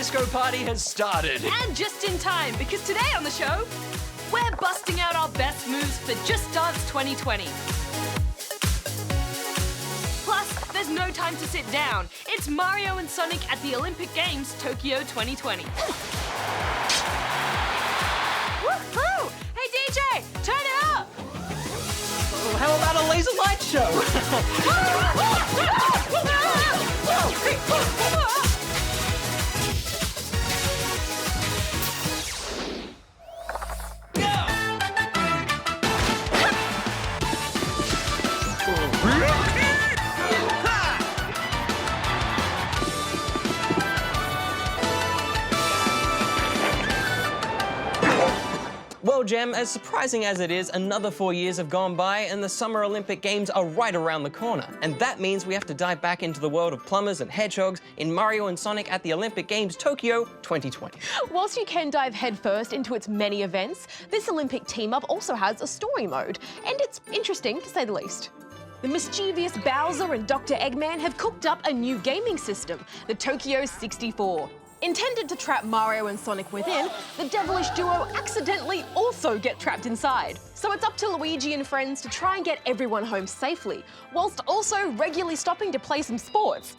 disco party has started. And just in time, because today on the show, we're busting out our best moves for Just Dance 2020. Plus, there's no time to sit down. It's Mario and Sonic at the Olympic Games Tokyo 2020. Woohoo! Hey DJ, turn it up! Well, how about a laser light show? Well, Jem, as surprising as it is, another 4 years have gone by and the Summer Olympic Games are right around the corner. And that means we have to dive back into the world of plumbers and hedgehogs in Mario and Sonic at the Olympic Games Tokyo 2020. Whilst you can dive headfirst into its many events, this Olympic team-up also has a story mode. And it's interesting, to say the least. The mischievous Bowser and Dr. Eggman have cooked up a new gaming system, the Tokyo 64. Intended to trap Mario and Sonic within, the devilish duo accidentally also get trapped inside. So it's up to Luigi and friends to try and get everyone home safely, whilst also regularly stopping to play some sports.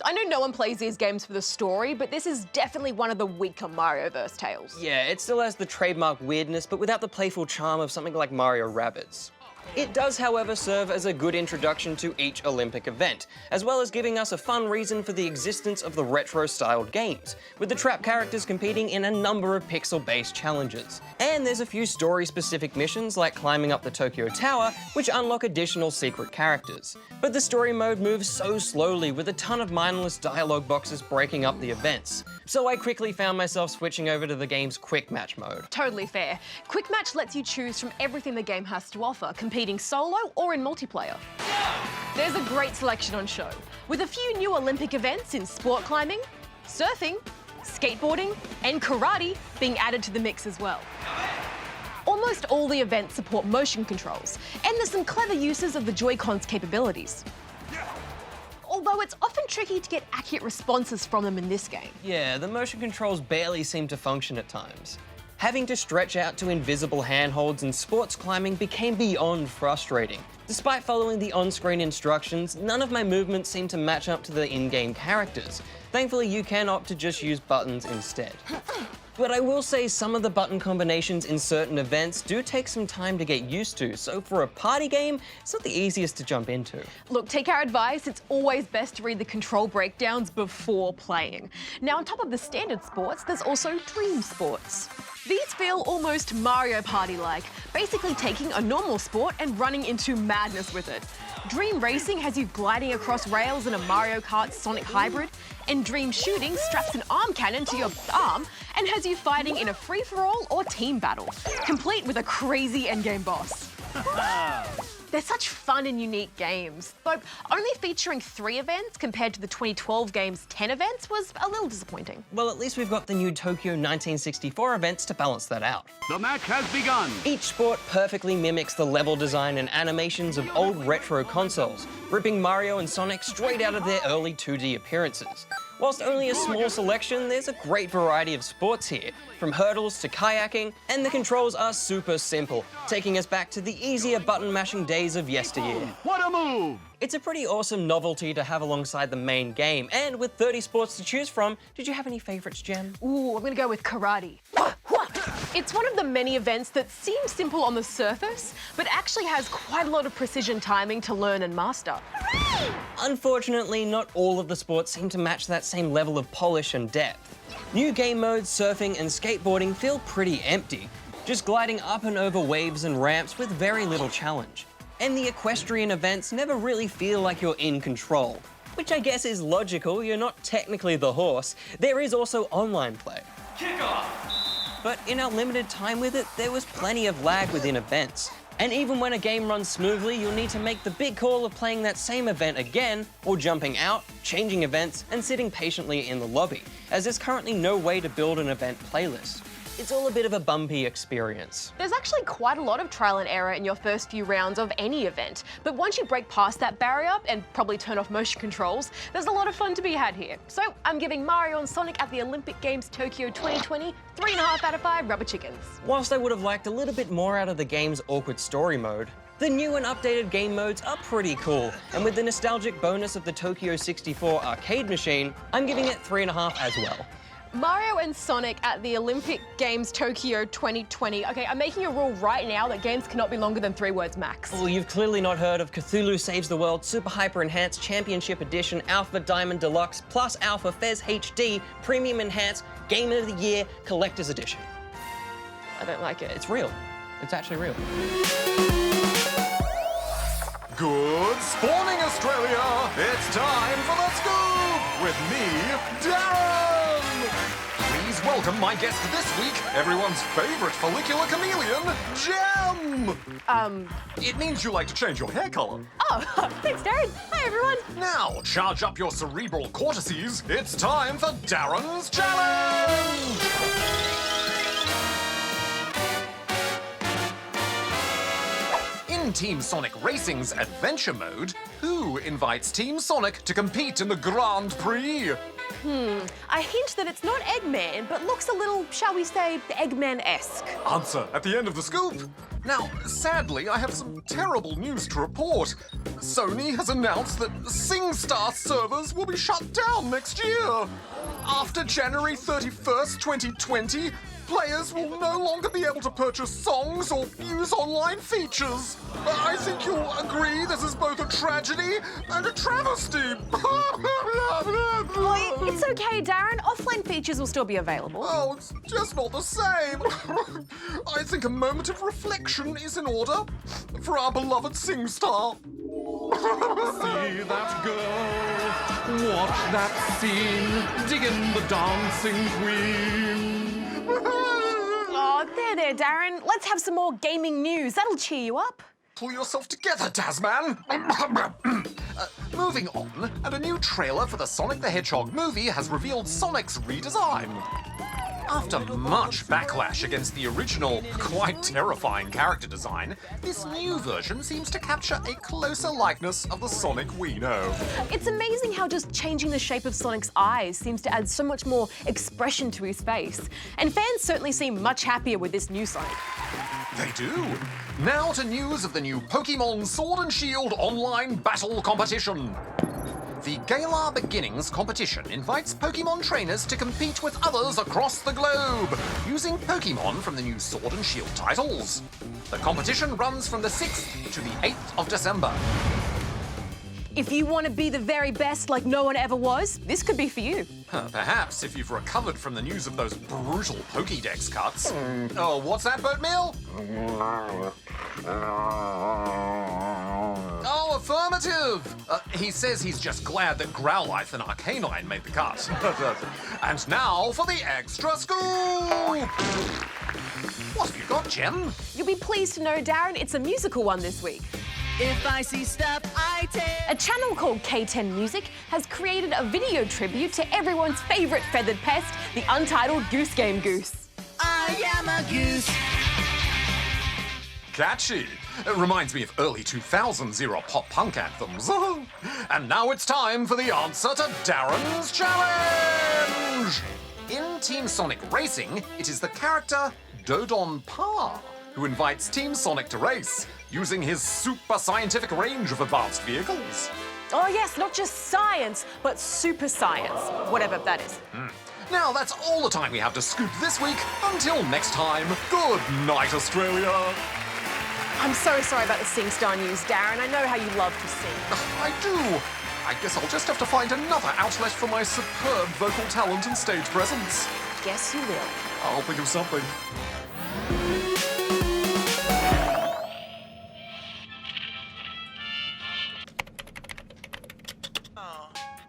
I know no one plays these games for the story, but this is definitely one of the weaker Mario-verse tales. Yeah, it still has the trademark weirdness, but without the playful charm of something like Mario Rabbids. It does, however, serve as a good introduction to each Olympic event, as well as giving us a fun reason for the existence of the retro-styled games, with the trap characters competing in a number of pixel-based challenges. And there's a few story-specific missions, like climbing up the Tokyo Tower, which unlock additional secret characters. But the story mode moves so slowly, with a ton of mindless dialogue boxes breaking up the events. So I quickly found myself switching over to the game's Quick Match mode. Totally fair. Quick Match lets you choose from everything the game has to offer, competing solo or in multiplayer. There's a great selection on show, with a few new Olympic events in sport climbing, surfing, skateboarding, and karate being added to the mix as well. Almost all the events support motion controls, and there's some clever uses of the Joy-Con's capabilities. Although it's often tricky to get accurate responses from them in this game. Yeah, the motion controls barely seem to function at times. Having to stretch out to invisible handholds in sports climbing became beyond frustrating. Despite following the on-screen instructions, none of my movements seem to match up to the in-game characters. Thankfully, you can opt to just use buttons instead. But I will say some of the button combinations in certain events do take some time to get used to, so for a party game, it's not the easiest to jump into. Look, take our advice, it's always best to read the control breakdowns before playing. Now, on top of the standard sports, there's also Dream Sports. These feel almost Mario Party-like, basically taking a normal sport and running into madness with it. Dream Racing has you gliding across rails in a Mario Kart Sonic hybrid, and Dream Shooting straps an arm cannon to your arm and has you fighting in a free-for-all or team battle, complete with a crazy endgame boss. They're such fun and unique games, but only featuring 3 events compared to the 2012 game's 10 events was a little disappointing. Well, at least we've got the new Tokyo 1964 events to balance that out. The match has begun. Each sport perfectly mimics the level design and animations of old retro consoles, ripping Mario and Sonic straight out of their early 2D appearances. Whilst only a small selection, there's a great variety of sports here, from hurdles to kayaking, and the controls are super simple, taking us back to the easier button-mashing days of yesteryear. What a move! It's a pretty awesome novelty to have alongside the main game, and with 30 sports to choose from, did you have any favourites, Jem? Ooh, I'm gonna go with karate. It's one of the many events that seems simple on the surface, but actually has quite a lot of precision timing to learn and master. Unfortunately, not all of the sports seem to match that same level of polish and depth. New game modes, surfing and skateboarding feel pretty empty, just gliding up and over waves and ramps with very little challenge. And the equestrian events never really feel like you're in control, which I guess is logical. You're not technically the horse. There is also online play. Kickoff! But in our limited time with it, there was plenty of lag within events. And even when a game runs smoothly, you'll need to make the big call of playing that same event again, or jumping out, changing events, and sitting patiently in the lobby, as there's currently no way to build an event playlist. it's all a bit of a bumpy experience. There's actually quite a lot of trial and error in your first few rounds of any event, but once you break past that barrier and probably turn off motion controls, there's a lot of fun to be had here. So I'm giving Mario and Sonic at the Olympic Games Tokyo 2020 3.5 out of 5 rubber chickens. Whilst I would have liked a little bit more out of the game's awkward story mode, the new and updated game modes are pretty cool, and with the nostalgic bonus of the Tokyo 64 arcade machine, I'm giving it 3.5 as well. Mario and Sonic at the Olympic Games Tokyo 2020. Okay, I'm making a rule right now that games cannot be longer than 3 words max. Well, you've clearly not heard of Cthulhu Saves the World Super Hyper Enhanced Championship Edition Alpha Diamond Deluxe plus Alpha Fez HD Premium Enhanced Game of the Year Collector's Edition. I don't like it. It's real. It's actually real. Good spawning, Australia! It's time for the scoop with me, Darren! Please welcome my guest this week, everyone's favorite follicular chameleon, Gem! It means you like to change your hair color. Oh, thanks, Darren. Hi, everyone. Now, charge up your cerebral cortices. It's time for Darren's Challenge! In Team Sonic Racing's Adventure Mode, who invites Team Sonic to compete in the Grand Prix? I hint that it's not Eggman, but looks a little, shall we say, Eggman-esque. Answer at the end of the scoop. Now, sadly, I have some terrible news to report. Sony has announced that SingStar servers will be shut down next year. After January 31st, 2020, players will no longer be able to purchase songs or use online features. I think you'll agree this is both a tragedy and a travesty. It's okay, Darren. Offline features will still be available. Oh, it's just not the same. I think a moment of reflection is in order for our beloved SingStar. See that girl, watch that scene, dig in the dancing queen. Oh, there, Darren. Let's have some more gaming news. That'll cheer you up. Pull yourself together, Tasman. Moving on, and a new trailer for the Sonic the Hedgehog movie has revealed Sonic's redesign. After much backlash against the original, quite terrifying character design, this new version seems to capture a closer likeness of the Sonic we know. It's amazing how just changing the shape of Sonic's eyes seems to add so much more expression to his face. And fans certainly seem much happier with this new Sonic. They do. Now to news of the new Pokemon Sword and Shield online battle competition. The Galar Beginnings competition invites Pokemon trainers to compete with others across the globe, using Pokemon from the new Sword and Shield titles. The competition runs from the 6th to the 8th of December. If you want to be the very best like no one ever was, this could be for you. Perhaps if you've recovered from the news of those brutal Pokédex cuts. Oh, what's that, Boatmeal? Oh, affirmative! He says he's just glad that Growlithe and Arcanine made the cut. And now for the extra scoop! What have you got, Gem? You'll be pleased to know, Darren, it's a musical one this week. If I see stuff, I tell. A channel called K10 Music has created a video tribute to everyone's favourite feathered pest, the untitled Goose Game Goose. I am a goose. Catchy. It reminds me of early 2000s era pop punk anthems. And now it's time for the answer to Darren's Challenge! In Team Sonic Racing, it is the character Dodon Parr who invites Team Sonic to race, using his super scientific range of advanced vehicles. Oh yes, not just science, but super science, whatever that is. Now that's all the time we have to scoop this week. Until next time, good night, Australia. I'm so sorry about the SingStar news, Darren. I know how you love to sing. I do. I guess I'll just have to find another outlet for my superb vocal talent and stage presence. Guess you will. I'll think of something.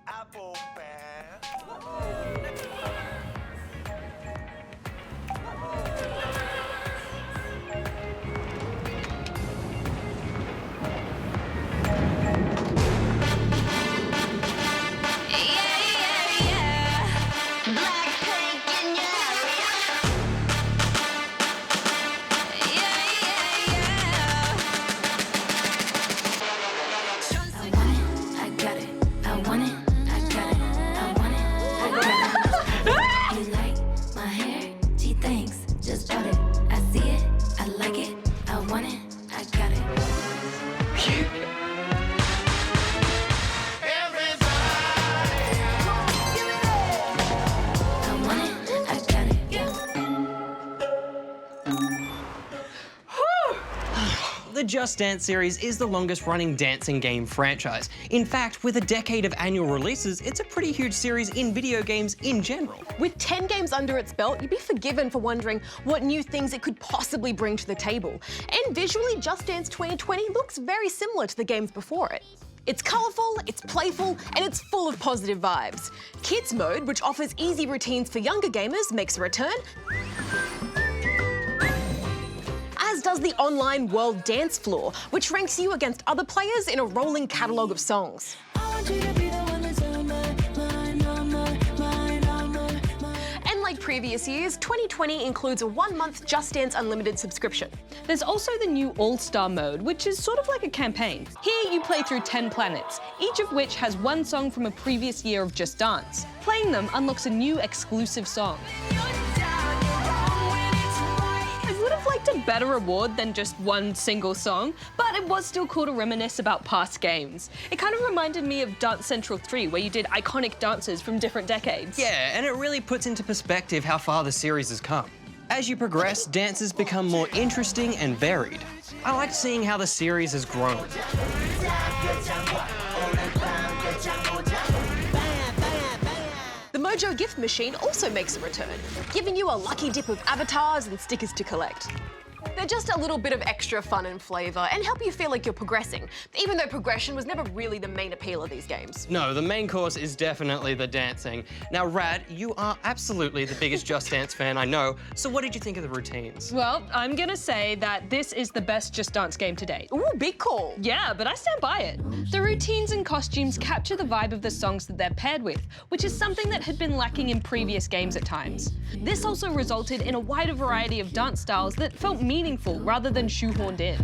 Apple pear. Black pink in your area. The Just Dance series is the longest running dancing game franchise. In fact, with a decade of annual releases, it's a pretty huge series in video games in general. With 10 games under its belt, you'd be forgiven for wondering what new things it could possibly bring to the table. And visually, Just Dance 2020 looks very similar to the games before it. It's colourful, it's playful, and it's full of positive vibes. Kids Mode, which offers easy routines for younger gamers, makes a return, as does the online World Dance Floor, which ranks you against other players in a rolling catalogue of songs. And like previous years, 2020 includes a 1-month Just Dance Unlimited subscription. There's also the new All-Star mode, which is sort of like a campaign. Here you play through 10 planets, each of which has one song from a previous year of Just Dance. Playing them unlocks a new exclusive song. I would have liked a better reward than just one single song, but it was still cool to reminisce about past games. It kind of reminded me of Dance Central 3, where you did iconic dances from different decades. Yeah, and it really puts into perspective how far the series has come. As you progress, dances become more interesting and varied. I liked seeing how the series has grown. The Mojo gift machine also makes a return, giving you a lucky dip of avatars and stickers to collect. They're just a little bit of extra fun and flavour and help you feel like you're progressing, even though progression was never really the main appeal of these games. No, the main course is definitely the dancing. Now, Rad, you are absolutely the biggest Just Dance fan I know, so what did you think of the routines? Well, I'm gonna say that this is the best Just Dance game to date. Ooh, big call. Yeah, but I stand by it. The routines and costumes capture the vibe of the songs that they're paired with, which is something that had been lacking in previous games at times. This also resulted in a wider variety of dance styles that felt meaningful rather than shoehorned in.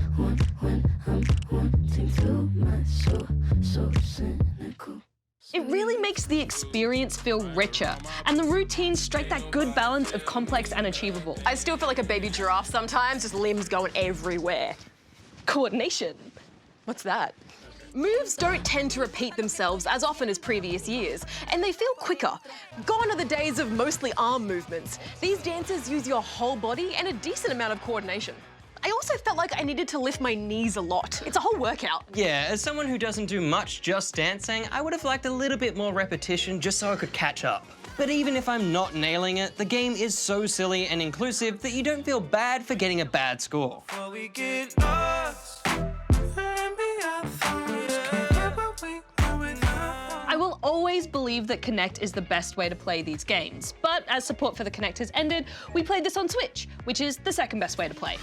It really makes the experience feel richer, and the routines strike that good balance of complex and achievable. I still feel like a baby giraffe sometimes, just limbs going everywhere. Coordination. What's that? Moves don't tend to repeat themselves as often as previous years, and they feel quicker. Gone are the days of mostly arm movements. These dances use your whole body and a decent amount of coordination. I also felt like I needed to lift my knees a lot. It's a whole workout. Yeah, as someone who doesn't do much Just Dancing, I would have liked a little bit more repetition just so I could catch up. But even if I'm not nailing it, the game is so silly and inclusive that you don't feel bad for getting a bad score. Before we get lost, and be our thoughts, can't get what we want without. I will always believe that Kinect is the best way to play these games, but as support for the Kinect has ended, we played this on Switch, which is the second best way to play.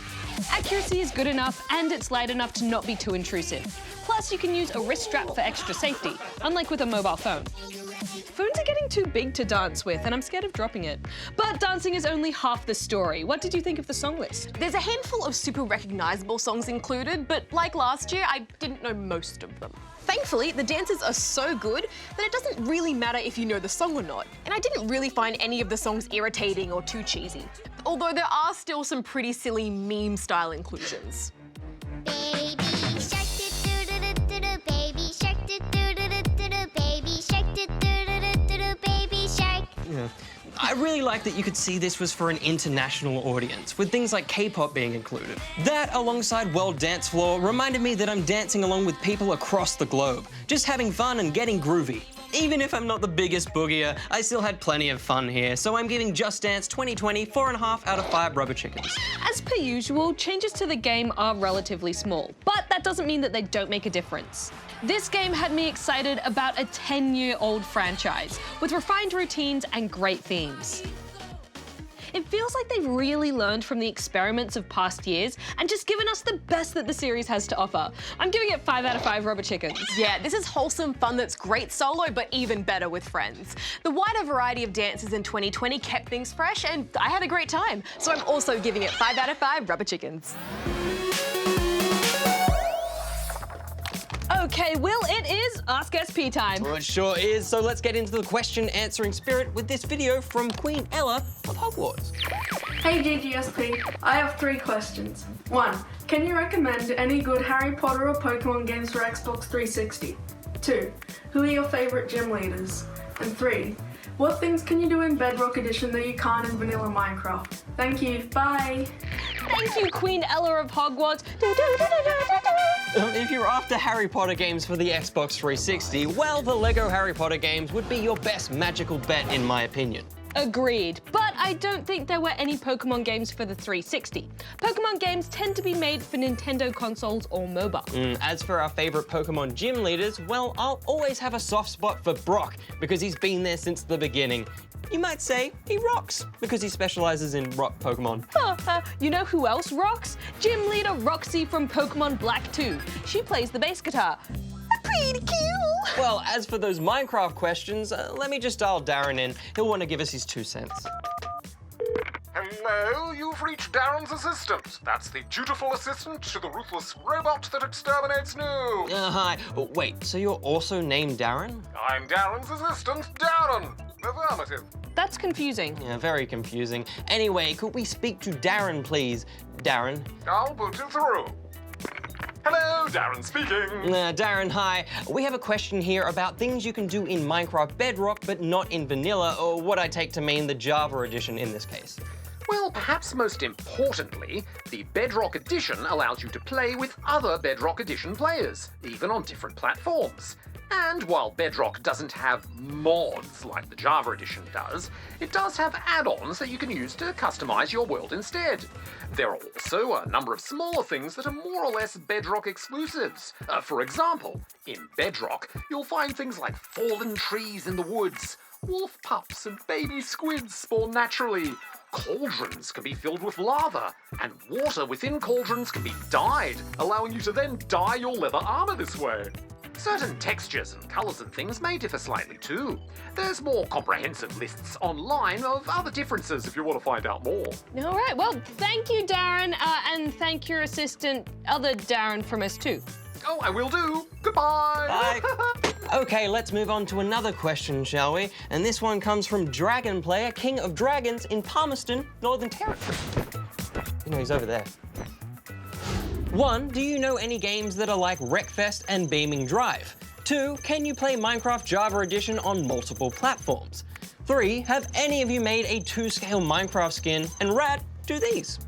Accuracy is good enough and it's light enough to not be too intrusive. Plus, you can use a wrist strap for extra safety, unlike with a mobile phone. Phones are getting too big to dance with, and I'm scared of dropping it. But dancing is only half the story. What did you think of the song list? There's a handful of super recognisable songs included, but like last year, I didn't know most of them. Thankfully, the dances are so good that it doesn't really matter if you know the song or not. And I didn't really find any of the songs irritating or too cheesy. Although there are still some pretty silly meme-style inclusions. Baby shark do-do-do-do-do, baby shark do-do-do-do-do, baby shark do-do-do-do-do, baby shark. Yeah. I really like that you could see this was for an international audience, with things like K-pop being included. That, alongside World Dance Floor, reminded me that I'm dancing along with people across the globe, just having fun and getting groovy. Even if I'm not the biggest boogier, I still had plenty of fun here, so I'm giving Just Dance 2020 4.5 out of 5 rubber chickens. As per usual, changes to the game are relatively small, but that doesn't mean that they don't make a difference. This game had me excited about a 10-year-old franchise, with refined routines and great themes. It feels like they've really learned from the experiments of past years and just given us the best that the series has to offer. I'm giving it 5 out of 5 rubber chickens. Yeah, this is wholesome fun that's great solo, but even better with friends. The wider variety of dances in 2020 kept things fresh, and I had a great time. So I'm also giving it 5 out of 5 rubber chickens. Okay, Will, it is Ask SP time. Well, it sure is. So let's get into the question answering spirit with this video from Queen Ella of Hogwarts. Hey GGSP, I have 3 questions. 1. Can you recommend any good Harry Potter or Pokemon games for Xbox 360? 2. Who are your favourite gym leaders? And 3. What things can you do in Bedrock Edition that you can't in vanilla Minecraft? Thank you, bye! Thank you, Queen Ella of Hogwarts. If you're after Harry Potter games for the Xbox 360, well, the Lego Harry Potter games would be your best magical bet in my opinion. Agreed, but I don't think there were any Pokemon games for the 360. Pokemon games tend to be made for Nintendo consoles or mobile. As for our favourite Pokemon gym leaders, well, I'll always have a soft spot for Brock because he's been there since the beginning. You might say he rocks because he specialises in rock Pokemon. You know who else rocks? Gym leader Roxy from Pokemon Black 2. She plays the bass guitar. Pretty cute. Well, as for those Minecraft questions, let me just dial Darren in. He'll want to give us his 2 cents. Hello, you've reached Darren's assistant. That's the dutiful assistant to the ruthless robot that exterminates new. Hi. Oh, wait, so you're also named Darren? I'm Darren's assistant, Darren. Affirmative. That's confusing. Yeah, very confusing. Anyway, could we speak to Darren, please? Darren? I'll put you through. Hello, Darren speaking. Darren, hi. We have a question here about things you can do in Minecraft Bedrock, but not in vanilla, or what I take to mean the Java edition in this case. Well, perhaps most importantly, the Bedrock Edition allows you to play with other Bedrock Edition players, even on different platforms. And while Bedrock doesn't have mods like the Java Edition does, it does have add-ons that you can use to customize your world instead. There are also a number of smaller things that are more or less Bedrock exclusives. For example, in Bedrock, you'll find things like fallen trees in the woods, wolf pups and baby squids spawn naturally. Cauldrons can be filled with lava, and water within cauldrons can be dyed, allowing you to then dye your leather armor this way. Certain textures and colours and things may differ slightly too. There's more comprehensive lists online of other differences if you want to find out more. All right, well, thank you, Darren, and thank your assistant, other Darren from us too. Oh, I will do. Goodbye. Bye. Okay, let's move on to another question, shall we? And this one comes from Dragon Player, King of Dragons in Palmerston, Northern Territory. You know, he's over there. 1, do you know any games that are like Wreckfest and Beaming Drive? 2, can you play Minecraft Java Edition on multiple platforms? 3, have any of you made a 2-scale Minecraft skin? And Rat, do these.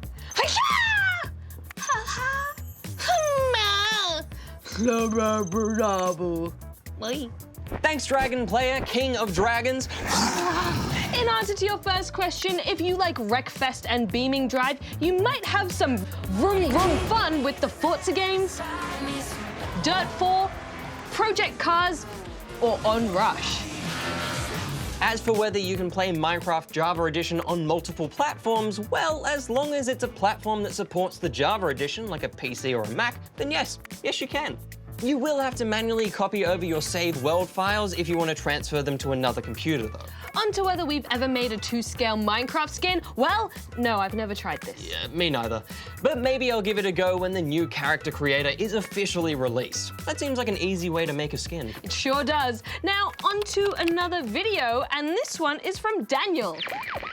Thanks, Dragon Player, King of Dragons. In answer to your first question, if you like Wreckfest and Beaming Drive, you might have some vroom vroom fun with the Forza games, Dirt 4, Project Cars, or Onrush. As for whether you can play Minecraft Java Edition on multiple platforms, well, as long as it's a platform that supports the Java Edition, like a PC or a Mac, then yes you can. You will have to manually copy over your saved world files if you want to transfer them to another computer though. On to whether we've ever made a 2-scale Minecraft skin. Well, no, I've never tried this. Yeah, me neither. But maybe I'll give it a go when the new character creator is officially released. That seems like an easy way to make a skin. It sure does. Now, on to another video, and this one is from Daniel.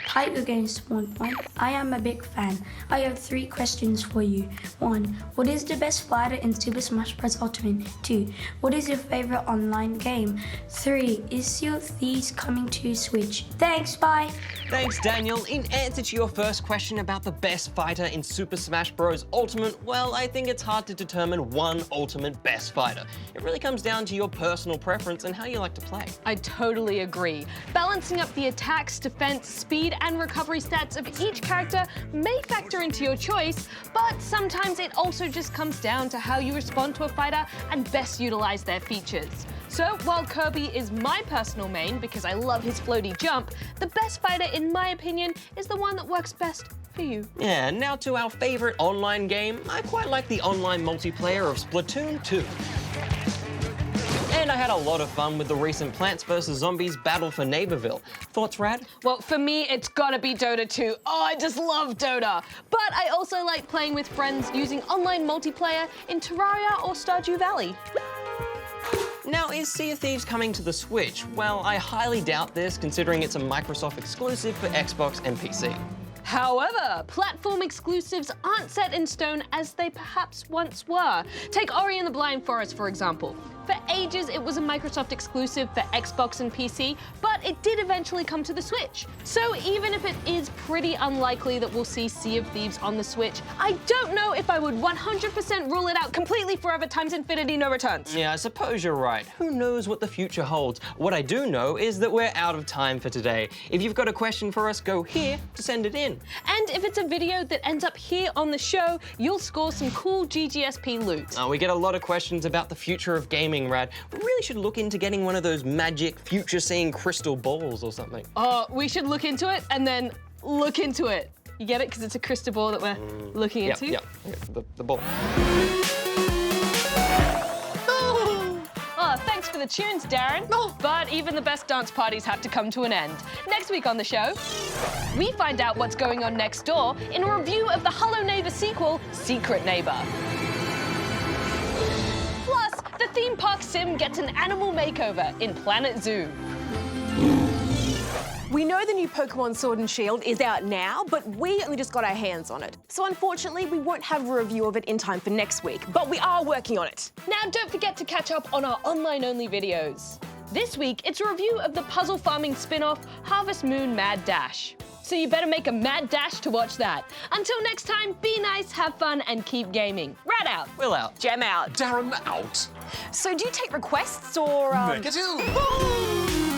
Hi again, Spawn Point. I am a big fan. I have 3 questions for you. 1. What is the best fighter in Super Smash Bros. Ultimate? 2. What is your favorite online game? 3. Is Sea of Thieves coming to Switch? Thanks, bye. Thanks, Daniel. In answer to your first question about the best fighter in Super Smash Bros. Ultimate, well, I think it's hard to determine one ultimate best fighter. It really comes down to your personal preference and how you like to play. I totally agree. Balancing up the attacks, defense, speed, and recovery stats of each character may factor into your choice, but sometimes it also just comes down to how you respond to a fighter and best utilize their features. So while Kirby is my personal main because I love his floaty jump, the best fighter in my opinion is the one that works best for you. Yeah, now to our favorite online game. I quite like the online multiplayer of Splatoon 2. And I had a lot of fun with the recent Plants vs. Zombies Battle for Neighborville. Thoughts, Rad? Well, for me, it's gotta be Dota 2. Oh, I just love Dota. But I also like playing with friends using online multiplayer in Terraria or Stardew Valley. is Sea of Thieves coming to the Switch? Well, I highly doubt this, considering it's a Microsoft exclusive for Xbox and PC. However, platform exclusives aren't set in stone as they perhaps once were. Take Ori and the Blind Forest, for example. For ages, it was a Microsoft exclusive for Xbox and PC, but it did eventually come to the Switch. So even if it is pretty unlikely that we'll see Sea of Thieves on the Switch, I don't know if I would 100% rule it out completely forever times infinity, no returns. Yeah, I suppose you're right. Who knows what the future holds? What I do know is that we're out of time for today. If you've got a question for us, go here to send it in. And if it's a video that ends up here on the show, you'll score some cool GGSP loot. We get a lot of questions about the future of gaming, Rad. We really should look into getting one of those magic future-seeing crystal balls or something. Oh, we should look into it and then look into it. You get it? Because it's a crystal ball that we're looking into? Yeah, the ball. Oh, thanks for the tunes, Darren. But even the best dance parties have to come to an end. Next week on the show, we find out what's going on next door in a review of the Hello Neighbor sequel, Secret Neighbor. Plus, the theme park sim gets an animal makeover in Planet Zoo. We know the new Pokemon Sword and Shield is out now, but we only just got our hands on it. So unfortunately, we won't have a review of it in time for next week, but we are working on it. Now, don't forget to catch up on our online-only videos. This week, it's a review of the puzzle farming spin-off, Harvest Moon Mad Dash. So you better make a mad dash to watch that. Until next time, be nice, have fun, and keep gaming. Rad out. Will out. Gem out. Darren out. So do you take requests or... Negative.